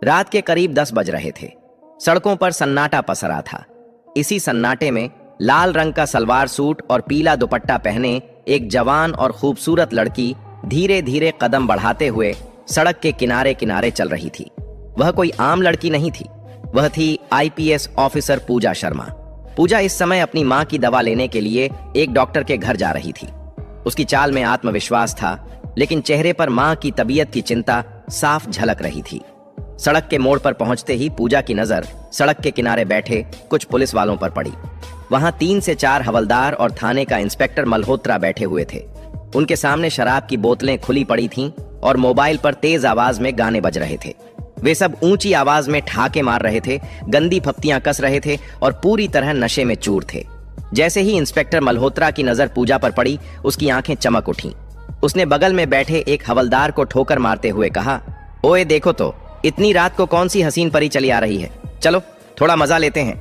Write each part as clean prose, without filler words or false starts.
रात के करीब 10 बज रहे थे। सड़कों पर सन्नाटा पसरा था। इसी सन्नाटे में लाल रंग का सलवार सूट और पीला दुपट्टा पहने एक जवान और खूबसूरत लड़की धीरे धीरे कदम बढ़ाते हुए सड़क के किनारे किनारे चल रही थी। वह कोई आम लड़की नहीं थी, वह थी आईपीएस ऑफिसर पूजा शर्मा। पूजा इस समय अपनी मां की दवा लेने के लिए एक डॉक्टर के घर जा रही थी। उसकी चाल में आत्मविश्वास था, लेकिन चेहरे पर मां की तबीयत की चिंता साफ झलक रही थी। सड़क के मोड़ पर पहुंचते ही पूजा की नजर सड़क के किनारे बैठे कुछ पुलिस वालों पर पड़ी। वहां 3 से 4 हवलदार और थाने का इंस्पेक्टर मल्होत्रा बैठे हुए थे। उनके सामने शराब की बोतलें खुली पड़ी थीं और मोबाइल पर तेज आवाज में गाने बज रहे थे। वे सब ऊंची आवाज में ठहाके मार रहे थे, गंदी फप्तियां कस रहे थे और पूरी तरह नशे में चूर थे। जैसे ही इंस्पेक्टर मल्होत्रा की नजर पूजा पर पड़ी, उसकी आंखें चमक उठीं। उसने बगल में बैठे एक हवलदार को ठोकर मारते हुए कहा, ओए देखो तो, इतनी रात को कौन सी हसीन परी चली आ रही है, चलो थोड़ा मजा लेते हैं।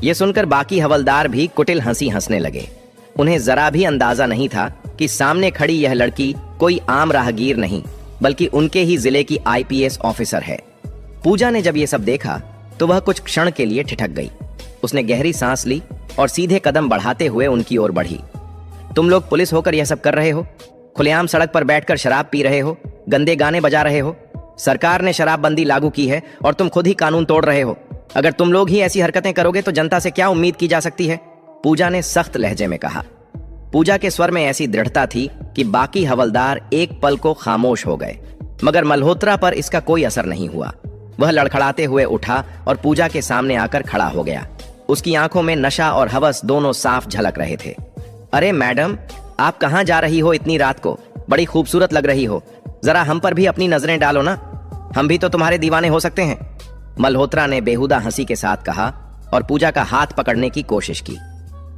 यह सुनकर बाकी हवलदार भी कुटिल हंसी हंसने लगे। उन्हें जरा भी अंदाजा नहीं था कि सामने खड़ी यह लड़की कोई आम राहगीर नहीं, बल्कि उनके ही जिले की आईपीएस ऑफिसर है। पूजा ने जब यह सब देखा तो वह कुछ क्षण के लिए ठिठक गई। उसने गहरी सांस ली और सीधे कदम बढ़ाते हुए उनकी ओर बढ़ी। तुम लोग पुलिस होकर यह सब कर रहे हो? खुलेआम सड़क पर बैठकर शराब पी रहे हो, गंदे गाने बजा रहे हो। सरकार ने शराबबंदी लागू की है और तुम खुद ही कानून तोड़ रहे हो। अगर तुम लोग ही ऐसी हरकतें करोगे तो जनता से क्या उम्मीद की जा सकती है? पूजा ने सख्त लहजे में कहा। पूजा के स्वर में ऐसी दृढ़ता थी कि बाकी हवलदार एक पल को खामोश हो गए, मगर मल्होत्रा पर इसका कोई असर नहीं हुआ। वह लड़खड़ाते हुए उठा और पूजा के सामने आकर खड़ा हो गया। उसकी आंखों में नशा और हवस दोनों साफ झलक रहे थे। अरे मैडम, आप कहां जा रही हो इतनी रात को? बड़ी खूबसूरत लग रही हो, जरा हम पर भी अपनी नजरें डालो ना, हम भी तो तुम्हारे दीवाने हो सकते हैं। मल्होत्रा ने बेहुदा हंसी के साथ कहा और पूजा का हाथ पकड़ने की कोशिश की।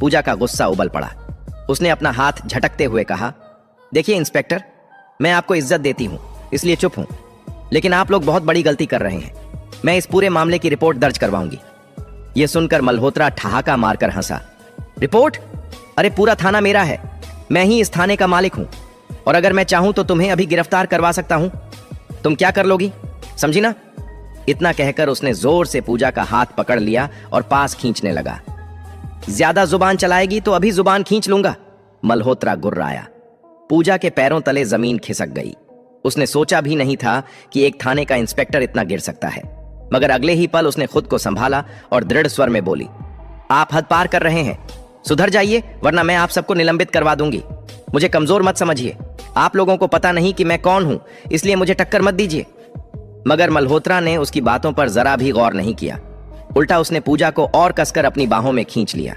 पूजा का गुस्सा उबल पड़ा। उसने अपना हाथ झटकते हुए कहा, देखिए इंस्पेक्टर, मैं आपको इज्जत देती हूं इसलिए चुप हूं, लेकिन आप लोग बहुत बड़ी गलती कर रहे हैं। मैं इस पूरे मामले की रिपोर्ट दर्ज करवाऊंगी। यह सुनकर मल्होत्रा ठहाका मारकर हंसा। रिपोर्ट? अरे पूरा थाना मेरा है, मैं ही इस थाने का मालिक हूं, और अगर मैं चाहूं तो तुम्हें अभी गिरफ्तार करवा सकता हूं। तुम क्या कर लोगी, समझी ना? इतना कहकर उसने जोर से पूजा का हाथ पकड़ लिया और पास खींचने लगा। ज्यादा जुबान चलाएगी तो अभी जुबान खींच लूंगा, मल्होत्रा गुर्राया। पूजा के पैरों तले जमीन खिसक गई। उसने सोचा भी नहीं था कि एक थाने का इंस्पेक्टर इतना गिर सकता है, मगर अगले ही पल उसने खुद को संभाला और दृढ़ स्वर में बोली, आप हद पार कर रहे हैं, सुधर जाइए वरना मैं आप सबको निलंबित करवा दूंगी। मुझे कमजोर मत समझिए, आप लोगों को पता नहीं कि मैं कौन हूं, इसलिए मुझे टक्कर मत दीजिए। मगर मल्होत्रा ने उसकी बातों पर जरा भी गौर नहीं किया। उल्टा उसने पूजा को और कसकर अपनी बाहों में खींच लिया।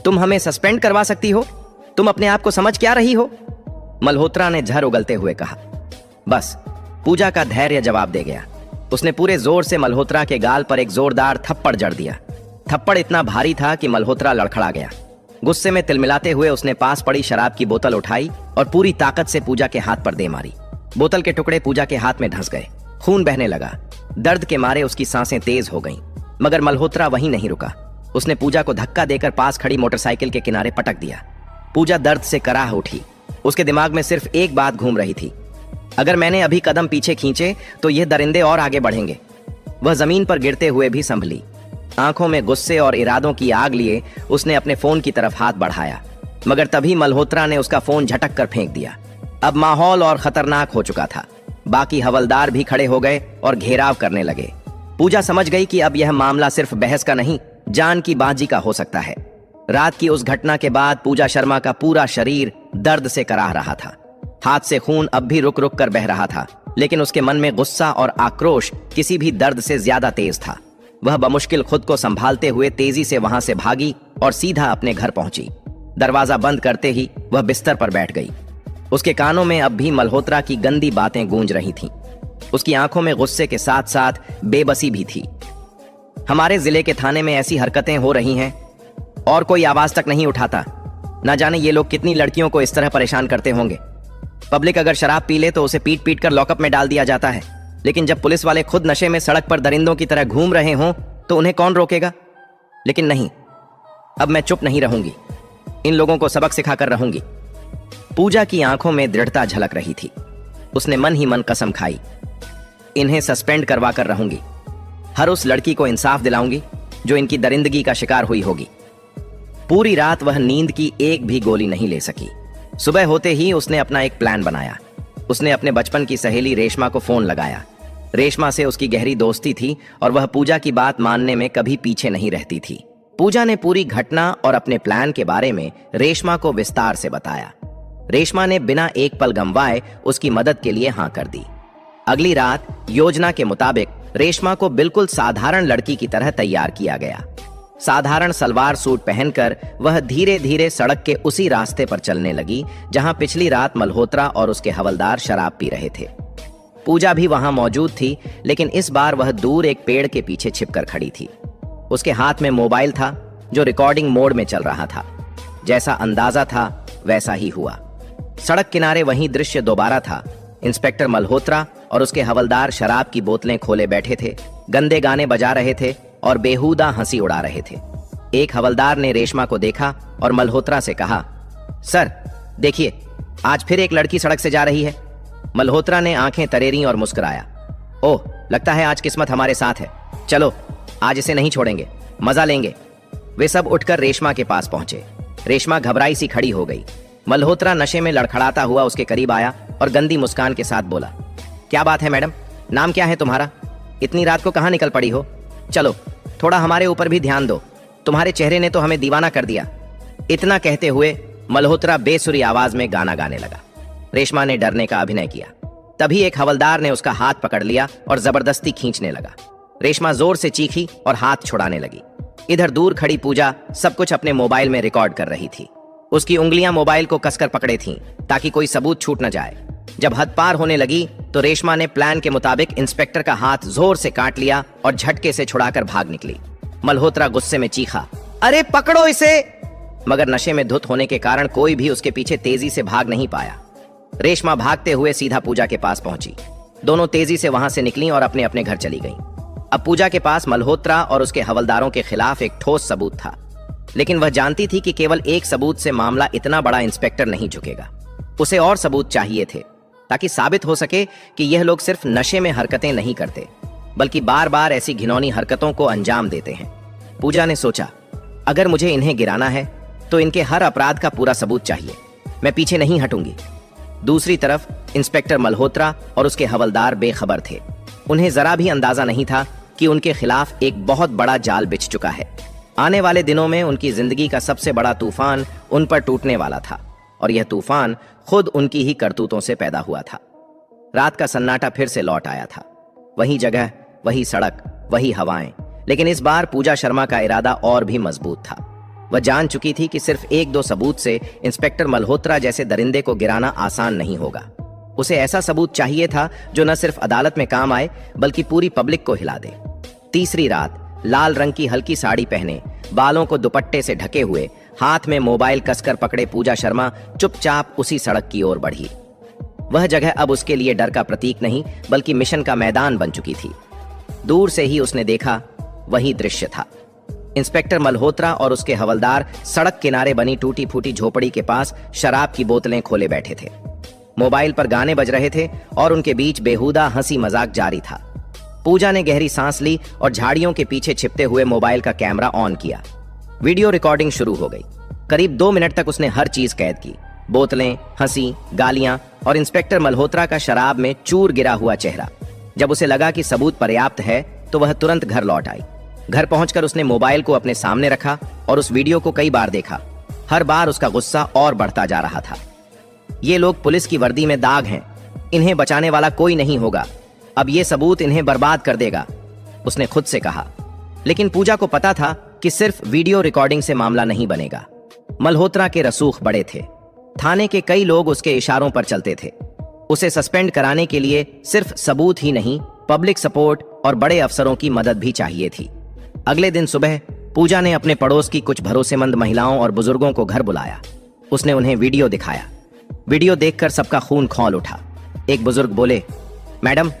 तुम हमें सस्पेंड करवा सकती हो? तुम अपने आप को समझ क्या रही हो? मल्होत्रा ने झर उगलते हुए कहा। बस, पूजा का धैर्य जवाब दे गया। उसने पूरे जोर से मल्होत्रा के गाल पर एक जोरदार थप्पड़ जड़ दिया। थप्पड़ इतना भारी था कि मल्होत्रा लड़खड़ा गया। गुस्से में तिलमिलाते हुए उसने पास पड़ी शराब की बोतल उठाई और पूरी ताकत से पूजा के हाथ पर दे मारी। बोतल के टुकड़े पूजा के हाथ में धंस गए। खून बहने लगा। दर्द के मारे उसकी सांसें तेज हो गईं। मगर मल्होत्रा वहीं नहीं रुका। उसने पूजा को धक्का देकर पास खड़ी मोटरसाइकिल के किनारे पटक दिया। पूजा दर्द से कराह उठी। उसके दिमाग में सिर्फ एक बात घूम रही थी, अगर मैंने अभी कदम पीछे खींचे तो ये दरिंदे और आगे बढ़ेंगे। वह जमीन पर गिरते हुए भी संभली। आंखों में गुस्से और इरादों की आग लिए उसने अपने फोन की तरफ हाथ बढ़ाया, मगर तभी मल्होत्रा ने उसका फोन झटक कर फेंक दिया। अब माहौल और खतरनाक हो चुका था। बाकी हवलदार भी खड़े हो गए और घेराव करने लगे। पूजा समझ गई कि अब यह मामला सिर्फ बहस का नहीं, जान की बाजी का हो सकता है। रात की उस घटना के बाद पूजा शर्मा का पूरा शरीर दर्द से कराह रहा था। हाथ से खून अब भी रुक रुक कर बह रहा था, लेकिन उसके मन में गुस्सा और आक्रोश किसी भी दर्द से ज्यादा तेज था। वह बमुश्किल खुद को संभालते हुए तेजी से वहां से भागी और सीधा अपने घर पहुंची। दरवाजा बंद करते ही वह बिस्तर पर बैठ गई। उसके कानों में अब भी मल्होत्रा की गंदी बातें गूंज रही थीं। उसकी आंखों में गुस्से के साथ साथ बेबसी भी थी। हमारे जिले के थाने में ऐसी हरकतें हो रही हैं और कोई आवाज तक नहीं उठाता। न जाने ये लोग कितनी लड़कियों को इस तरह परेशान करते होंगे। पब्लिक अगर शराब पी ले तो उसे पीट पीट कर लॉकअप में डाल दिया जाता है, लेकिन जब पुलिस वाले खुद नशे में सड़क पर दरिंदों की तरह घूम रहे हों तो उन्हें कौन रोकेगा? लेकिन नहीं, अब मैं चुप नहीं रहूंगी, इन लोगों को सबक सिखाकर रहूंगी। पूजा की आंखों में दृढ़ता झलक रही थी। उसने मन ही मन कसम खाई, इन्हें सस्पेंड करवा कर रहूंगी। हर उस लड़की को इंसाफ दिलाऊंगी जो इनकी दरिंदगी का शिकार हुई होगी। पूरी रात वह नींद की एक भी गोली नहीं ले सकी। सुबह होते ही उसने अपना एक प्लान बनाया। उसने अपने बचपन की सहेली रेशमा को फोन लगाया। रेशमा से उसकी गहरी दोस्ती थी और वह पूजा की बात मानने में कभी पीछे नहीं रहती थी। पूजा ने पूरी घटना और अपने प्लान के बारे में रेशमा को विस्तार से बताया। रेशमा ने बिना एक पल गंवाए उसकी मदद के लिए हां कर दी। अगली रात योजना के मुताबिक रेशमा को बिल्कुल साधारण लड़की की तरह तैयार किया गया। साधारण सलवार सूट पहनकर वह धीरे धीरे सड़क के उसी रास्ते पर चलने लगी जहां पिछली रात मल्होत्रा और उसके हवलदार शराब पी रहे थे। पूजा भी वहां मौजूद थी, लेकिन इस बार वह दूर एक पेड़ के पीछे छिपकर खड़ी थी। उसके हाथ में मोबाइल था जो रिकॉर्डिंग मोड में चल रहा था। जैसा अंदाजा था वैसा ही हुआ। सड़क किनारे वही दृश्य दोबारा था। इंस्पेक्टर मल्होत्रा और उसके हवलदार शराब की बोतलें खोले बैठे थे, गंदे गाने बजा रहे थे और बेहुदा हंसी उड़ा रहे थे। एक हवलदार ने रेशमा को देखा और मल्होत्रा से कहा, सर देखिए, आज फिर एक लड़की सड़क से जा रही है। मल्होत्रा ने आंखें तरेरी और मुस्कुराया। ओह, लगता है आज किस्मत हमारे साथ है। चलो, आज इसे नहीं छोड़ेंगे, मजा लेंगे। वे सब उठकर रेशमा के पास पहुंचे। रेशमा घबराई सी खड़ी हो गई। मल्होत्रा नशे में लड़खड़ाता हुआ उसके करीब आया और गंदी मुस्कान के साथ बोला, क्या बात है मैडम, नाम क्या है तुम्हारा? इतनी रात को कहां निकल पड़ी हो? चलो, थोड़ा हमारे ऊपर भी ध्यान दो, तुम्हारे चेहरे ने तो हमें दीवाना कर दिया। इतना कहते हुए मल्होत्रा बेसुरी आवाज में गाना गाने लगा। रेशमा ने डरने का अभिनय किया। तभी एक हवलदार ने उसका हाथ पकड़ लिया और जबरदस्ती खींचने लगा। रेशमा जोर से चीखी और हाथ छुड़ाने लगी। इधर दूर खड़ी पूजा सब कुछ अपने मोबाइल में रिकॉर्ड कर रही थी। उसकी उंगलियां मोबाइल को कसकर पकड़े थीं ताकि कोई सबूत छूट न जाए। जब हद पार होने लगी तो रेशमा ने प्लान के मुताबिक इंस्पेक्टर का हाथ जोर से काट लिया और झटके से छुड़ाकर भाग निकली। मल्होत्रा गुस्से में चीखा, अरे पकड़ो इसे! मगर नशे में धुत होने के कारण कोई भी उसके पीछे तेजी से भाग नहीं पाया। रेशमा भागते हुए सीधा पूजा के पास पहुंची। दोनों तेजी से वहां से निकलीं और अपने अपने घर चली गईं। अब पूजा के पास मल्होत्रा और उसके हवलदारों के खिलाफ एक ठोस सबूत था, लेकिन वह जानती थी कि केवल एक सबूत से मामला इतना बड़ा इंस्पेक्टर नहीं झुकेगा। उसे और सबूत चाहिए थे ताकि साबित हो सके कि यह लोग सिर्फ नशे में हरकतें नहीं करते, बल्कि बार बार ऐसी घिनौनी हरकतों को अंजाम देते हैं। पूजा ने सोचा, अगर मुझे इन्हें गिराना है तो इनके हर अपराध का पूरा सबूत चाहिए। मैं पीछे नहीं हटूंगी। दूसरी तरफ इंस्पेक्टर मल्होत्रा और उसके हवलदार बेखबर थे। उन्हें जरा भी अंदाजा नहीं था कि उनके खिलाफ एक बहुत बड़ा जाल बिछ चुका है। आने वाले दिनों में उनकी जिंदगी का सबसे बड़ा तूफान उन पर टूटने वाला था, और यह तूफान खुद उनकी ही करतूतों से पैदा हुआ था। रात का सन्नाटा फिर से लौट आया था। वही जगह, वही सड़क, वही हवाएं, लेकिन इस बार पूजा शर्मा का इरादा और भी मजबूत था। वह जान चुकी थी कि सिर्फ एक दो सबूत से इंस्पेक्टर मल्होत्रा जैसे दरिंदे को गिराना आसान नहीं होगा। उसे ऐसा सबूत चाहिए था जो न सिर्फ अदालत में काम आए बल्कि पूरी पब्लिक को हिला दे। तीसरी रात लाल रंग की हल्की साड़ी पहने, बालों को दुपट्टे से ढके हुए, हाथ में मोबाइल कसकर पकड़े पूजा शर्मा चुपचाप उसी सड़क की ओर बढ़ी। वह जगह अब उसके लिए डर का प्रतीक नहीं बल्कि मिशन का मैदान बन चुकी थी। दूर से ही उसने देखा, वही दृश्य था। इंस्पेक्टर मल्होत्रा और उसके हवलदार सड़क किनारे बनी टूटी फूटी झोपड़ी के पास शराब की बोतलें खोले बैठे थे। मोबाइल पर गाने बज रहे थे और उनके बीच बेहुदा हंसी मजाक जारी था। पूजा ने गहरी सांस ली और झाड़ियों के पीछे छिपते हुए मोबाइल का कैमरा ऑन किया। वीडियो रिकॉर्डिंग शुरू हो गई। करीब 2 मिनट तक उसने हर चीज कैद की। बोतलें, हंसी, गालियां और इंस्पेक्टर मल्होत्रा का शराब में चूर गिरा हुआ चेहरा। जब उसे लगा कि सबूत पर्याप्त है तो वह तुरंत घर लौट आई। घर पहुंचकर उसने मोबाइल को अपने सामने रखा और उस वीडियो को कई बार देखा। हर बार उसका गुस्सा और बढ़ता जा रहा था। ये लोग पुलिस की वर्दी में दाग हैं, इन्हें बचाने वाला कोई नहीं होगा। अब ये सबूत इन्हें बर्बाद कर देगा, उसने खुद से कहा। लेकिन पूजा को पता था कि सिर्फ वीडियो रिकॉर्डिंग से मामला नहीं बनेगा। मल्होत्रा के रसूख बड़े थे। थाने के कई लोग उसके इशारों पर चलते थे। उसे सस्पेंड कराने के लिए सिर्फ सबूत ही नहीं, पब्लिक सपोर्ट और बड़े अफसरों की मदद भी चाहिए थी। अगले दिन सुबह पूजा ने अपने पड़ोस की कुछ भरोसेमंद महिलाओं और बुजुर्गों को घर बुलाया। उसने उन्हें वीडियो दिखाया। वीडियो देखकर सबका खून खौल उठा। एक बुजुर्ग बोले, मैडम,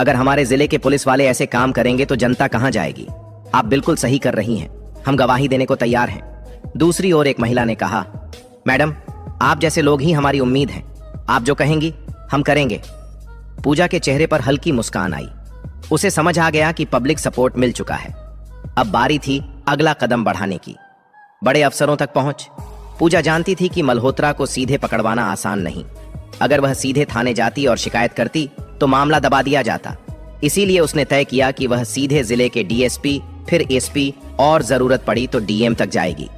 अगर हमारे जिले के पुलिस वाले ऐसे काम करेंगे तो जनता कहां जाएगी? आप बिल्कुल सही कर रही हैं, हम गवाही देने को तैयार हैं। दूसरी ओर एक महिला ने कहा, मैडम, आप जैसे लोग ही हमारी उम्मीद हैं, आप जो कहेंगी हम करेंगे। पूजा के चेहरे पर हल्की मुस्कान आई। उसे समझ आ गया कि पब्लिक सपोर्ट मिल चुका है। अब बारी थी अगला कदम बढ़ाने की, बड़े अफसरों तक पहुंच। पूजा जानती थी कि मल्होत्रा को सीधे पकड़वाना आसान नहीं। अगर वह सीधे थाने जाती और शिकायत करती तो मामला दबा दिया जाता। इसीलिए उसने तय किया कि वह सीधे जिले के डीएसपी, फिर एसपी और जरूरत पड़ी तो डीएम तक जाएगी।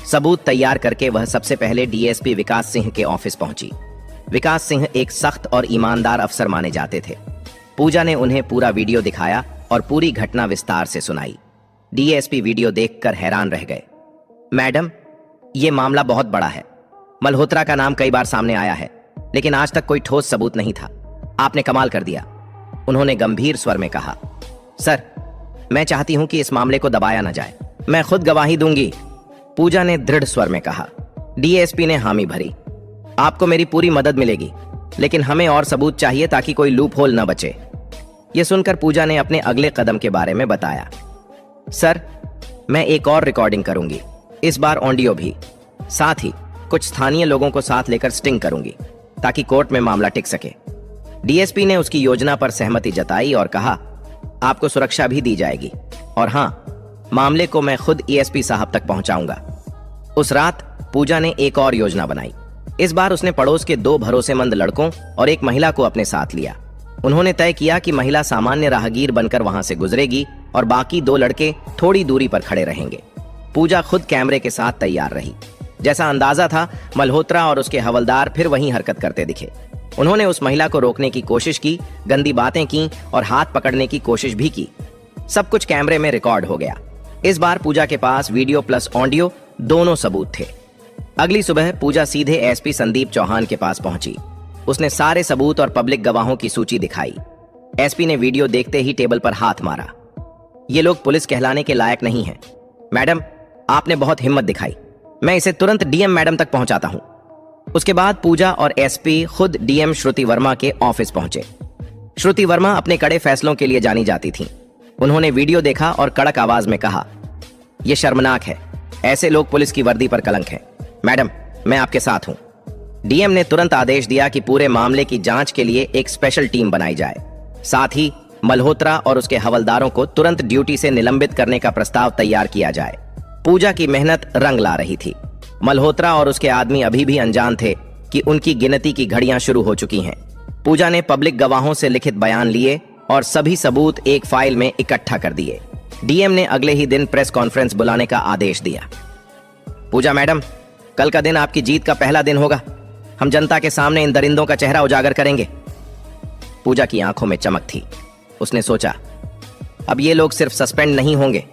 सबूत तैयार करके वह सबसे पहले डीएसपी विकास सिंह के ऑफिस पहुंची। विकास सिंह एक सख्त और ईमानदार अफसर माने जाते थे। पूजा ने उन्हें पूरा वीडियो दिखाया और पूरी घटना विस्तार से सुनाई। डीएसपी वीडियो देखकर हैरान रह गए। मैडम, ये मामला बहुत बड़ा है। मल्होत्रा का नाम कई बार सामने आया है, लेकिन आज तक कोई ठोस सबूत नहीं था। आपने कमाल कर दिया, उन्होंने गंभीर स्वर में कहा। सर, मैं चाहती हूं कि इस मामले को दबाया न जाए। मैं खुद गवाही दूंगी, पूजा ने दृढ़ स्वर में कहा। डीएसपी ने हामी भरी। आपको मेरी पूरी मदद मिलेगी, लेकिन हमें और सबूत चाहिए ताकि कोई लूप होल न बचे। यह सुनकर पूजा ने अपने अगले कदम के बारे में बताया। सर, मैं एक और रिकॉर्डिंग करूंगी, इस बार ऑडियो भी। साथ ही कुछ स्थानीय लोगों को साथ लेकर स्टिंग करूंगी ताकि कोर्ट में मामला टिक सके। डीएसपी ने उसकी योजना पर सहमति जताई और कहा, आपको सुरक्षा भी दी जाएगी और हां, मामले को मैं खुद एएसपी साहब तक पहुंचाऊंगा। उस रात पूजा ने एक और योजना बनाई। इस बार उसने पड़ोस के 2 भरोसेमंद लड़कों और एक महिला को अपने साथ लिया। उन्होंने तय किया कि महिला सामान्य राहगीर बनकर वहां से गुजरेगी और बाकी 2 लड़के थोड़ी दूरी पर खड़े रहेंगे। पूजा खुद कैमरे के साथ तैयार रही। जैसा अंदाजा था, मल्होत्रा और उसके हवलदार फिर वहीं हरकत करते दिखे। उन्होंने उस महिला को रोकने की कोशिश की, गंदी बातें की और हाथ पकड़ने की कोशिश भी की। सब कुछ कैमरे में रिकॉर्ड हो गया। इस बार पूजा के पास वीडियो प्लस ऑडियो दोनों सबूत थे। अगली सुबह पूजा सीधे एसपी संदीप चौहान के पास पहुंची। उसने सारे सबूत और पब्लिक गवाहों की सूची दिखाई। एसपी ने वीडियो देखते ही टेबल पर हाथ मारा। ये लोग पुलिस कहलाने के लायक नहीं हैं। मैडम, आपने बहुत हिम्मत दिखाई। मैं इसे तुरंत डीएम मैडम तक पहुंचाता हूं। उसके बाद पूजा और एसपी खुद डीएम श्रुति वर्मा के ऑफिस पहुंचे। श्रुति वर्मा अपने कड़े फैसलों के लिए जानी जाती थीं। उन्होंने वीडियो देखा और कड़क आवाज में कहा, यह शर्मनाक है। ऐसे लोग पुलिस की वर्दी पर कलंक हैं। मैडम, मैं आपके साथ हूं। डीएम ने तुरंत आदेश दिया कि पूरे मामले की जांच के लिए एक स्पेशल टीम बनाई जाए। साथ ही मल्होत्रा और उसके हवलदारों को तुरंत ड्यूटी से निलंबित करने का प्रस्ताव तैयार किया जाए। पूजा की मेहनत रंग ला रही थी। मल्होत्रा और उसके आदमी अभी भी अनजान थे कि उनकी गिनती की घड़ियां शुरू हो चुकी हैं। पूजा ने पब्लिक गवाहों से लिखित बयान लिए और सभी सबूत एक फाइल में इकट्ठा कर दिए। डीएम ने अगले ही दिन प्रेस कॉन्फ्रेंस बुलाने का आदेश दिया। पूजा मैडम, कल का दिन आपकी जीत का पहला दिन होगा। हम जनता के सामने इन दरिंदों का चेहरा उजागर करेंगे। पूजा की आंखों में चमक थी। उसने सोचा, अब ये लोग सिर्फ सस्पेंड नहीं होंगे,